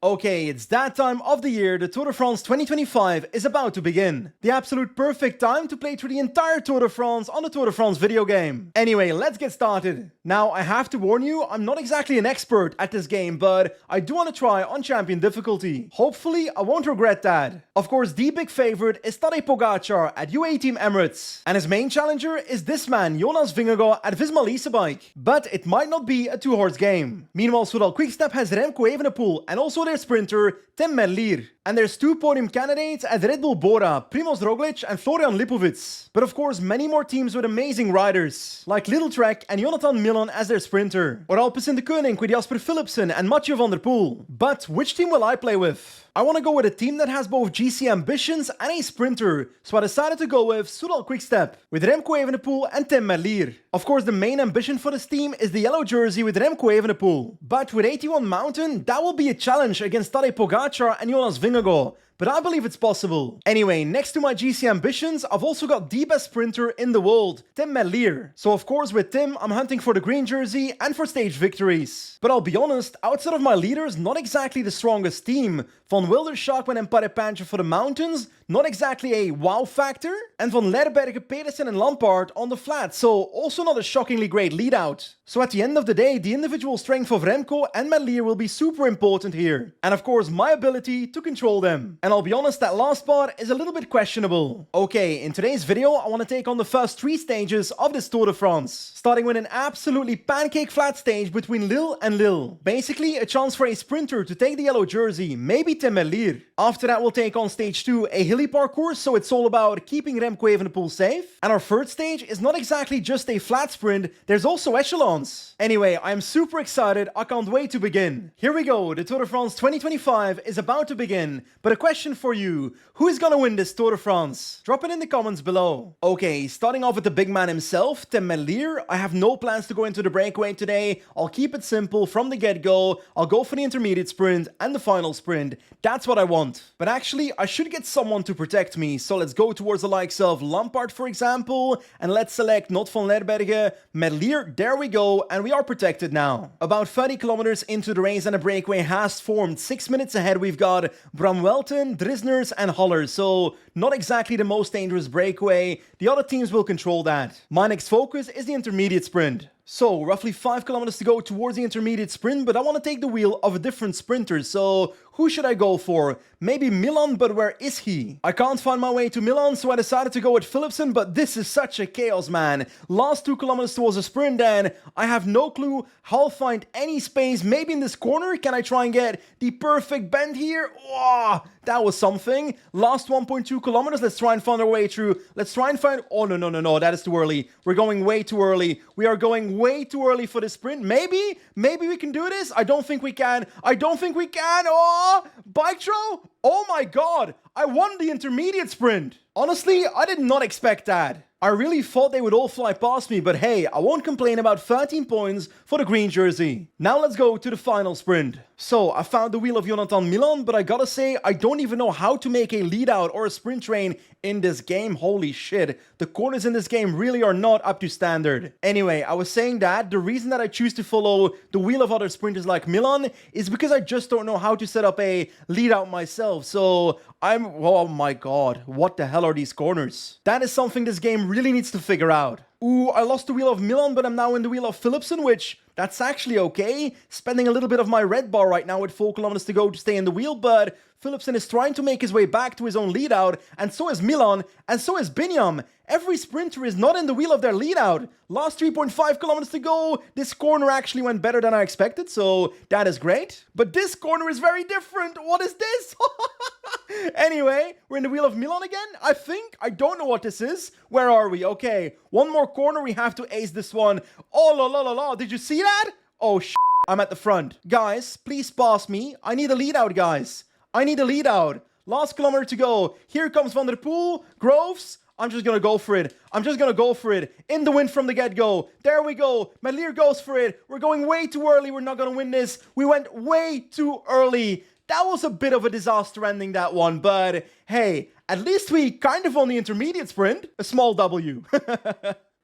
Okay, it's that time of the year. The Tour de France 2025 is about to begin. The absolute perfect time to play through the entire Tour de France on the Tour de France video game. Anyway, let's get started. Now, I have to warn you, I'm not exactly an expert at this game, but I do want to try on champion difficulty. Hopefully, I won't regret that. Of course, the big favorite is Tadej Pogacar at UAE Team Emirates. And his main challenger is this man, Jonas Vingegaard at Visma Leasebike. But it might not be a two-horse game. Meanwhile, Soudal Quickstep has Remco Evenepoel and also their sprinter Tim Merlier. And there's two podium candidates at Red Bull Bora, Primoz Roglic and Florian Lipovic. But of course, many more teams with amazing riders, like Little Trek and Jonathan Milan as their sprinter, or Alpecin de Koning with Jasper Philipsen and Mathieu van der Poel. But which team will I play with? I want to go with a team that has both GC ambitions and a sprinter, so I decided to go with Soudal Quickstep, with Remco Evenepoel and Tim Merlier. Of course, the main ambition for this team is the yellow jersey with Remco Evenepoel. But with 81 Mountain, that will be a challenge against Tadej Pogacar and Jonas Vingegaard. But I believe it's possible. Anyway, next to my GC ambitions, I've also got the best sprinter in the world, Tim Merlier. So of course with Tim, I'm hunting for the green jersey and for stage victories. But I'll be honest, outside of my leaders, not exactly the strongest team. Van Wilder, Schaakman and Parepantje for the mountains, not exactly a wow factor. And Van Lerbergen, Pedersen and Lampard on the flat, so also not a shockingly great lead out. So at the end of the day, the individual strength of Remco and Merlier will be super important here. And of course, my ability to control them. And I'll be honest, that last part is a little bit questionable. Okay, in today's video, I want to take on the first three stages of this Tour de France. Starting with an absolutely pancake flat stage between Lille and Lille. Basically, a chance for a sprinter to take the yellow jersey, maybe Tim Merlier. After that, we'll take on stage 2, a hilly parcours, so it's all about keeping Remco Evenepoel safe. And our third stage is not exactly just a flat sprint, there's also echelons. Anyway, I'm super excited, I can't wait to begin. Here we go, the Tour de France 2025 is about to begin, but a question for you, who is gonna win this Tour de France? Drop it in the comments below. Okay, starting off with the big man himself, Tim Merlier. I have no plans to go into the breakaway today, I'll keep it simple from the get-go, I'll go for the intermediate sprint and the final sprint. That's what I want. But actually, I should get someone to protect me, so let's go towards the likes of Lampard, for example, and let's select not Van Lerbergen, Merlier, there we go, and we are protected now. About 30 kilometers into the race and a breakaway has formed. 6 minutes ahead we've got Bram Welten, Drisners and Haller, so not exactly the most dangerous breakaway. The other teams will control that. My next focus is the intermediate sprint. So, roughly 5 kilometers to go towards the intermediate sprint, but I want to take the wheel of a different sprinter, so who should I go for? Maybe Milan, but where is he? I can't find my way to Milan, so I decided to go with Philipsen, but this is such a chaos, man. Last 2 kilometers towards a sprint, and I have no clue how I'll find any space. Maybe in this corner, can I try and get the perfect bend here? Oh, that was something. Last 1.2 kilometers, let's try and find our way through. Let's try and find... Oh, no, that is too early. We're going way too early. We are going way too early for the sprint. Maybe we can do this. I don't think we can. Oh, bike throw. Oh my god, I won the intermediate sprint. Honestly, I did not expect that. I really thought they would all fly past me, but hey, I won't complain about 13 points for the green jersey. Now let's go to the final sprint. So, I found the wheel of Jonathan Milan, but I gotta say, I don't even know how to make a lead out or a sprint train in this game. Holy shit, the corners in this game really are not up to standard. Anyway, I was saying that the reason that I choose to follow the wheel of other sprinters like Milan is because I just don't know how to set up a lead out myself. So, oh my god, what the hell are these corners? That is something this game really needs to figure out. Ooh, I lost the wheel of Milan, but I'm now in the wheel of Philipsen, which... that's actually okay. Spending a little bit of my red bar right now with 4 kilometers to go to stay in the wheel, but Philipsen is trying to make his way back to his own lead out, and so is Milan, and so is Binyam. Every sprinter is not in the wheel of their lead out. Last 3.5 kilometers to go. This corner actually went better than I expected, so that is great. But this corner is very different. What is this? Anyway, we're in the wheel of Milan again, I think. I don't know what this is. Where are we? Okay, one more corner. We have to ace this one. Oh, la. Did you see that? Oh, I'm at the front. Guys, please pass me. I need a lead out, guys. I need a lead out. Last kilometer to go. Here comes Van der Poel. Groves. I'm just gonna go for it. In the wind from the get-go. There we go. Merlier goes for it. We're going way too early. We're not gonna win this. We went way too early. That was a bit of a disaster ending, that one, but hey, at least we kind of won the intermediate sprint. A small W.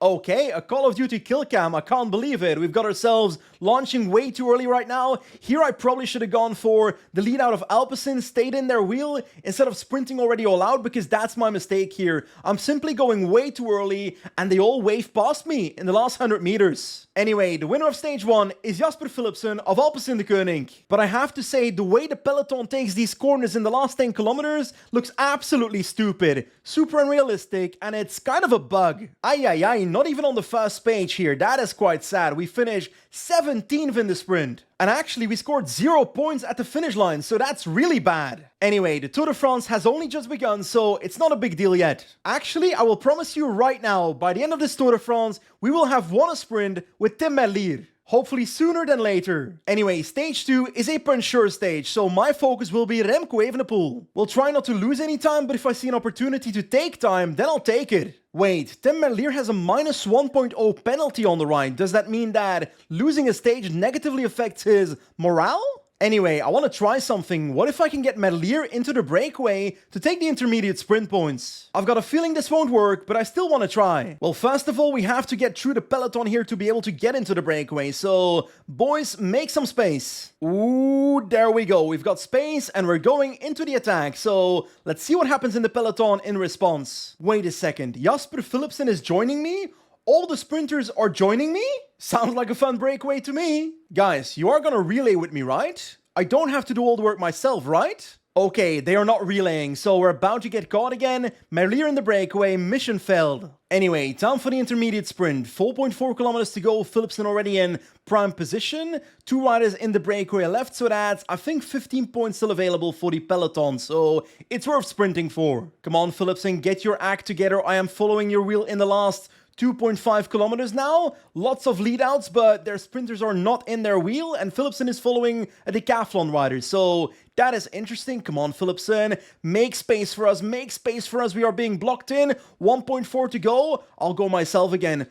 Okay, a Call of Duty kill cam, I can't believe it. We've got ourselves launching way too early right now. Here I probably should have gone for the lead out of Alpecin, stayed in their wheel instead of sprinting already all out, because that's my mistake here. I'm simply going way too early and they all waved past me in the last 100 meters. Anyway, the winner of stage 1 is Jasper Philipsen of Alpecin de Koning. But I have to say, the way the peloton takes these corners in the last 10 kilometers looks absolutely stupid, super unrealistic, and it's kind of a bug. Ay, not even on the first page here. That is quite sad. We finished 17th in the sprint. And actually, we scored 0 points at the finish line, so that's really bad. Anyway, the Tour de France has only just begun, so it's not a big deal yet. Actually, I will promise you right now, by the end of this Tour de France, we will have won a sprint with Tim Merlier. Hopefully sooner than later. Anyway, stage 2 is a punch sure stage, so my focus will be Remco Evenepoel. We'll try not to lose any time, but if I see an opportunity to take time, then I'll take it. Wait, Tim Merlier has a minus 1.0 penalty on the right. Does that mean that losing a stage negatively affects his morale? Anyway, I want to try something. What if I can get Merlier into the breakaway to take the intermediate sprint points? I've got a feeling this won't work, but I still want to try. Well, first of all, we have to get through the peloton here to be able to get into the breakaway. So, boys, make some space. Ooh, there we go. We've got space and we're going into the attack. So, let's see what happens in the peloton in response. Wait a second. Jasper Philipsen is joining me? All the sprinters are joining me? Sounds like a fun breakaway to me. Guys, you are gonna relay with me, right? I don't have to do all the work myself, right? Okay, they are not relaying, so we're about to get caught again. Merlier in the breakaway, mission failed. Anyway, time for the intermediate sprint. 4.4 kilometers to go, Philipsen already in prime position. 2 riders in the breakaway left, so that's, I think, 15 points still available for the peloton, so it's worth sprinting for. Come on, Philipsen, get your act together. I am following your wheel in the last 2.5 kilometers now. Lots of lead outs, but their sprinters are not in their wheel, and Philipsen is following a decathlon rider, so that is interesting. Come on, Philipsen, make space for us, make space for us. We are being blocked in. 1.4 to go. I'll go myself again.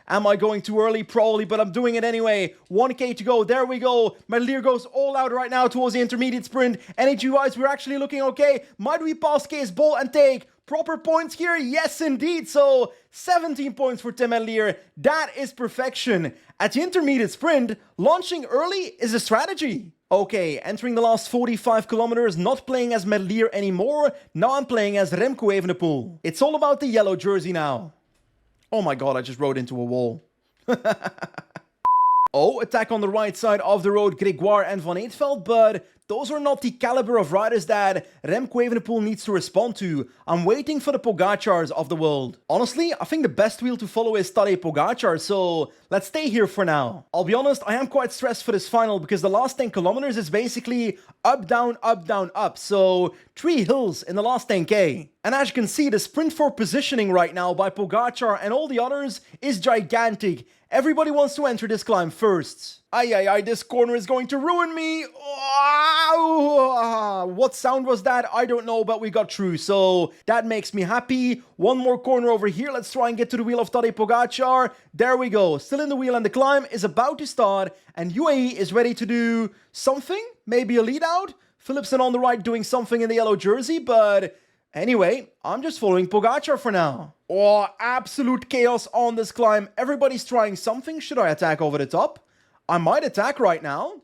Am I going too early? Probably, but I'm doing it anyway. 1k to go. There we go. Merlier goes all out right now towards the intermediate sprint. Energy-wise, we're actually looking okay. Might we pass Case Ball and take proper points here? Yes, indeed. So 17 points for Tim Merlier. That is perfection. At the intermediate sprint, launching early is a strategy. Okay, entering the last 45 kilometers, not playing as Merlier anymore. Now I'm playing as Remco Evenepoel. It's all about the yellow jersey now. Oh my god, I just rode into a wall. Oh, attack on the right side of the road, Gregoire and Van Eetveld, but those are not the caliber of riders that Remco Evenepoel needs to respond to. I'm waiting for the Pogacars of the world. Honestly, I think the best wheel to follow is Tadej Pogacar, so let's stay here for now. I'll be honest, I am quite stressed for this final because the last 10 kilometers is basically up, down, up. So 3 hills in the last 10k. And as you can see, the sprint for positioning right now by Pogacar and all the others is gigantic. Everybody wants to enter this climb first. Ay, this corner is going to ruin me. What sound was that? I don't know, but we got through, so that makes me happy. One more corner over here. Let's try and get to the wheel of Tadej Pogacar. There we go. Still in the wheel, and the climb is about to start, and UAE is ready to do something. Maybe a lead out. Philipsen on the right doing something in the yellow jersey, but anyway, I'm just following Pogacar for now. Oh, absolute chaos on this climb. Everybody's trying something. Should I attack over the top? I might attack right now.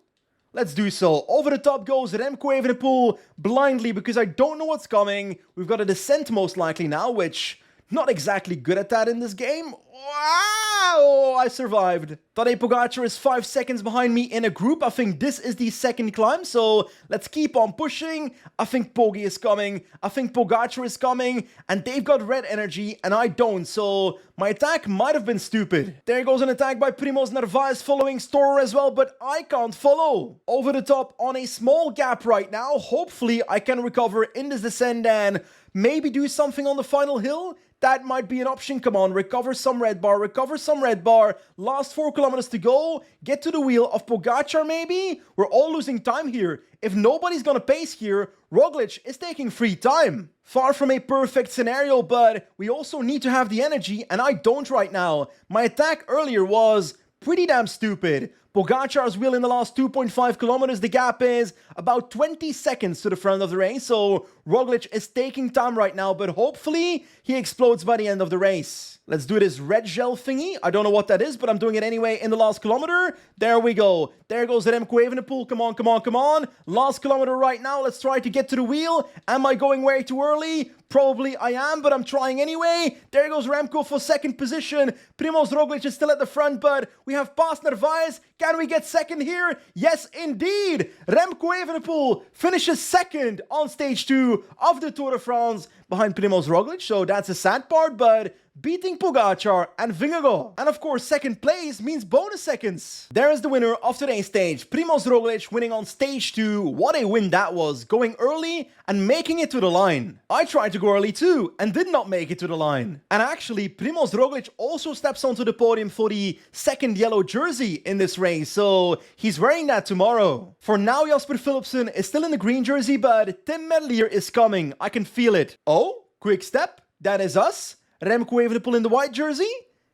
Let's do so. Over the top goes Remco Evenepoel blindly because I don't know what's coming. We've got a descent most likely now, which not exactly good at that in this game. Wow, I survived. Tadej Pogacar is 5 seconds behind me in a group. I think this is the second climb, so let's keep on pushing. I think Pogi is coming. I think Pogacar is coming, and they've got red energy, and I don't, so my attack might have been stupid. There goes an attack by Primoz Narvaez following Storer as well, but I can't follow. Over the top on a small gap right now. Hopefully, I can recover in this descent and maybe do something on the final hill. That might be an option. Come on, recover some red bar, Last 4 kilometers to go. Get to the wheel of Pogacar maybe? We're all losing time here. If nobody's gonna pace here, Roglic is taking free time. Far from a perfect scenario, but we also need to have the energy, and I don't right now. My attack earlier was pretty damn stupid. Pogacar's wheel in the last 2.5 kilometers, the gap is about 20 seconds to the front of the race, so Roglic is taking time right now, but hopefully he explodes by the end of the race. Let's do this red gel thingy. I don't know what that is, but I'm doing it anyway in the last kilometer. There we go. There goes Remco Evenepoel. Come on, come on, come on. Last kilometer right now. Let's try to get to the wheel. Am I going way too early? Probably I am, but I'm trying anyway. There goes Remco for second position. Primoz Roglic is still at the front, but we have passed Narvaez. Can we get second here? Yes, indeed. Remco Evenepoel finishes second on stage 2 of the Tour de France behind Primoz Roglic. So that's a sad part, but beating Pogacar and Vingegaard. And of course, second place means bonus seconds. There is the winner of today's stage, Primoz Roglic, winning on stage 2. What a win that was, going early and making it to the line. I tried to go early too and did not make it to the line. And actually, Primoz Roglic also steps onto the podium for the second yellow jersey in this race, so he's wearing that tomorrow. For now, Jasper Philipsen is still in the green jersey, but Tim Merlier is coming. I can feel it. Oh, quick step. That is us. Remco Evenepoel in the white jersey?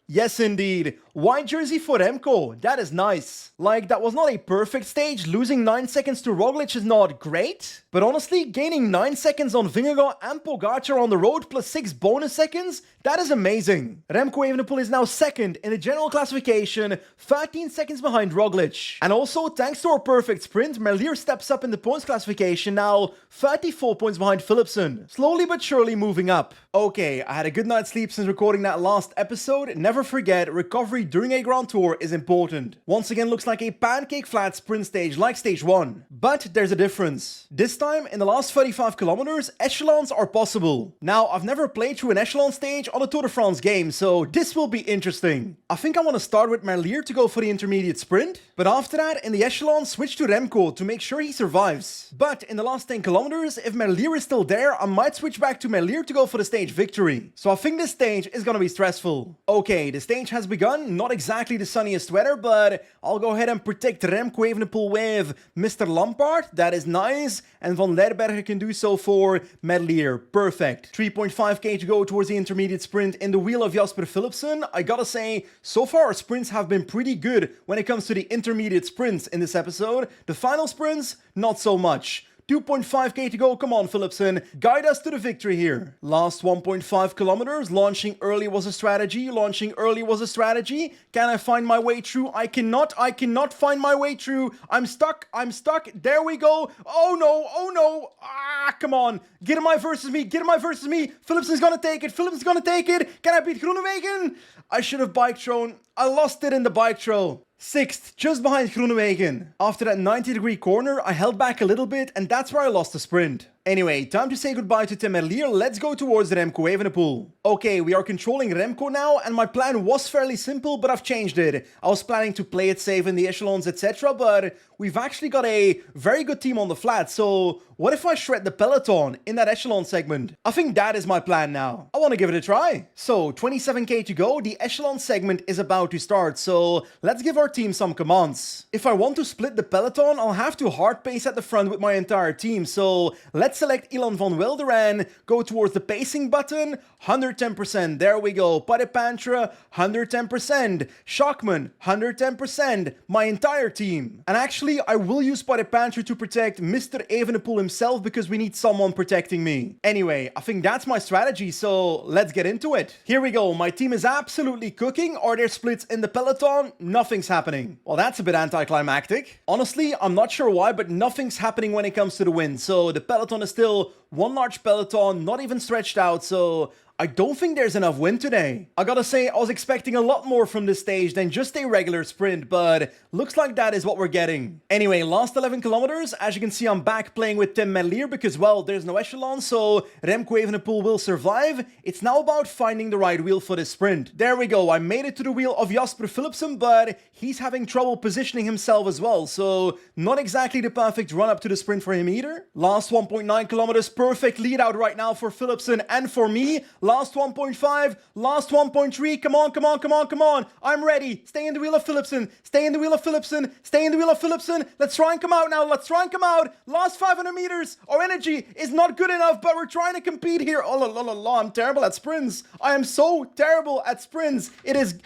Yes, indeed. White jersey for Remco. That is nice. Like, that was not a perfect stage. Losing 9 seconds to Roglic is not great. But honestly, gaining 9 seconds on Vingegaard and Pogacar on the road plus 6 bonus seconds, that is amazing. Remco Evenepoel is now second in the general classification, 13 seconds behind Roglic. And also, thanks to our perfect sprint, Merlier steps up in the points classification, now 34 points behind Philipsen. Slowly but surely moving up. Okay, I had a good night's sleep since recording that last episode. Never forget, recovery during a Grand Tour is important. Once again, looks like a pancake flat sprint stage like stage 1. But there's a difference. This time, in the last 35 kilometers, echelons are possible. Now, I've never played through an echelon stage on a Tour de France game, so this will be interesting. I think I want to start with Merlier to go for the intermediate sprint, but after that, in the echelon, switch to Remco to make sure he survives. But in the last 10 kilometers, if Merlier is still there, I might switch back to Merlier to go for the stage victory. So I think this stage is gonna be stressful. Okay, the stage has begun, not exactly the sunniest weather, but I'll go ahead and protect Remco Evenepoel with Mr. Lampaard. That is nice, and Van Lerberger can do so for Merlier. Perfect. 3.5k to go towards the intermediate sprint in the wheel of Jasper Philipsen. I gotta say, so far our sprints have been pretty good when it comes to the intermediate sprints in this episode. The final sprints, not so much. 2.5k to go. Come on, Philipsen. Guide us to the victory here. Last 1.5 kilometers. Launching early was a strategy. Launching early was a strategy. Can I find my way through? I cannot find my way through. I'm stuck. There we go. Oh no. Oh no. Ah, come on. Get in my versus me. Philipsen's gonna take it. Can I beat Groenewegen? I should have bike thrown. I lost it in the bike throw. 6th, just behind Groenewegen. After that 90-degree corner, I held back a little bit, and that's where I lost the sprint. Anyway, time to say goodbye to Tim Merlier. Let's go towards Remco Evenepoel. Okay, we are controlling Remco now, and my plan was fairly simple, but I've changed it. I was planning to play it safe in the echelons, etc., but we've actually got a very good team on the flat, so what if I shred the peloton in that echelon segment? I think that is my plan now. I want to give it a try. So, 27k to go, the echelon segment is about to start, so let's give our team some commands. If I want to split the peloton, I'll have to hard pace at the front with my entire team, so let's select Ilan van Wilderen, go towards the pacing button, 110%, there we go, Padepantra, 110%, Schachman, 110%, my entire team. And actually, I will use Padepantra to protect Mr. Evenepoel himself because we need someone protecting me. Anyway, I think that's my strategy, so let's get into it. Here we go, my team is absolutely cooking. Are there splits in the peloton? Nothing's happening. Well, that's a bit anticlimactic. Honestly, I'm not sure why, but nothing's happening when it comes to the win. So the peloton is still one large peloton, not even stretched out, so I don't think there's enough wind today. I gotta say, I was expecting a lot more from this stage than just a regular sprint, but looks like that is what we're getting. Anyway, last 11 kilometers, as you can see, I'm back playing with Tim Merlier because, well, there's no echelon, so Remco Evenepoel will survive. It's now about finding the right wheel for this sprint. There we go, I made it to the wheel of Jasper Philipsen, but he's having trouble positioning himself as well, so not exactly the perfect run up to the sprint for him either. Last 1.9 kilometers, perfect lead out right now for Philipsen and for me. Last 1.5, last 1.3, come on. I'm ready. Stay in the wheel of Philipsen. Let's try and come out now. Last 500 meters. Our energy is not good enough, but we're trying to compete here. Oh, la, la, la, la. I'm terrible at sprints. I am so terrible at sprints. It is...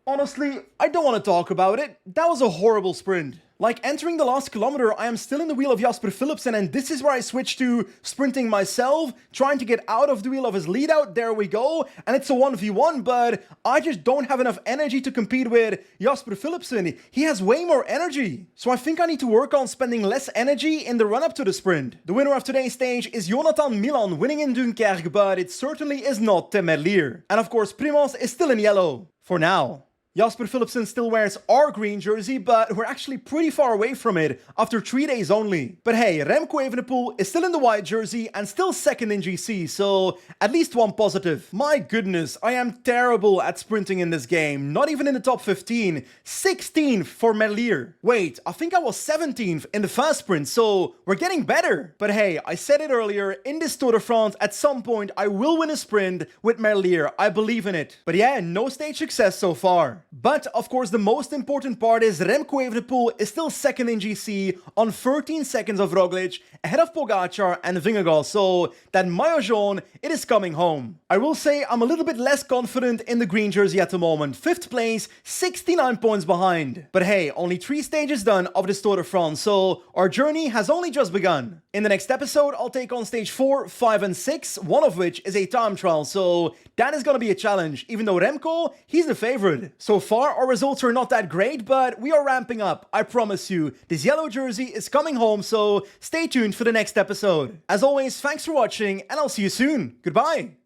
Honestly, I don't want to talk about it. That was a horrible sprint. Like entering the last kilometer, I am still in the wheel of Jasper Philipsen, and this is where I switch to sprinting myself, trying to get out of the wheel of his lead out. There we go. And it's a 1v1, but I just don't have enough energy to compete with Jasper Philipsen. He has way more energy. So I think I need to work on spending less energy in the run-up to the sprint. The winner of today's stage is Jonathan Milan, winning in Dunkerque, but it certainly is not Tim Merlier. And of course, Primoz is still in yellow. For now. Jasper Philipsen still wears our green jersey, but we're actually pretty far away from it after 3 days only. But hey, Remco Evenepoel is still in the white jersey and still second in GC, so at least one positive. My goodness, I am terrible at sprinting in this game. Not even in the top 15. 16th for Merlier. Wait, I think I was 17th in the first sprint, so we're getting better. But hey, I said it earlier, in this Tour de France, at some point I will win a sprint with Merlier. I believe in it. But yeah, no stage success so far. But of course the most important part is Remco Evenepoel is still second in GC on 13 seconds of Roglic, ahead of Pogacar and Vingegaard, so that Maillot Jaune, it is coming home. I will say I'm a little bit less confident in the green jersey at the moment. 5th place, 69 points behind. But hey, only 3 stages done of this Tour de France, so our journey has only just begun. In the next episode, I'll take on stage 4, 5 and 6, one of which is a time trial, so that is gonna be a challenge, even though Remco, he's the favorite. So far, our results are not that great, but we are ramping up, I promise you. This yellow jersey is coming home, so stay tuned for the next episode. As always, thanks for watching, and I'll see you soon. Goodbye!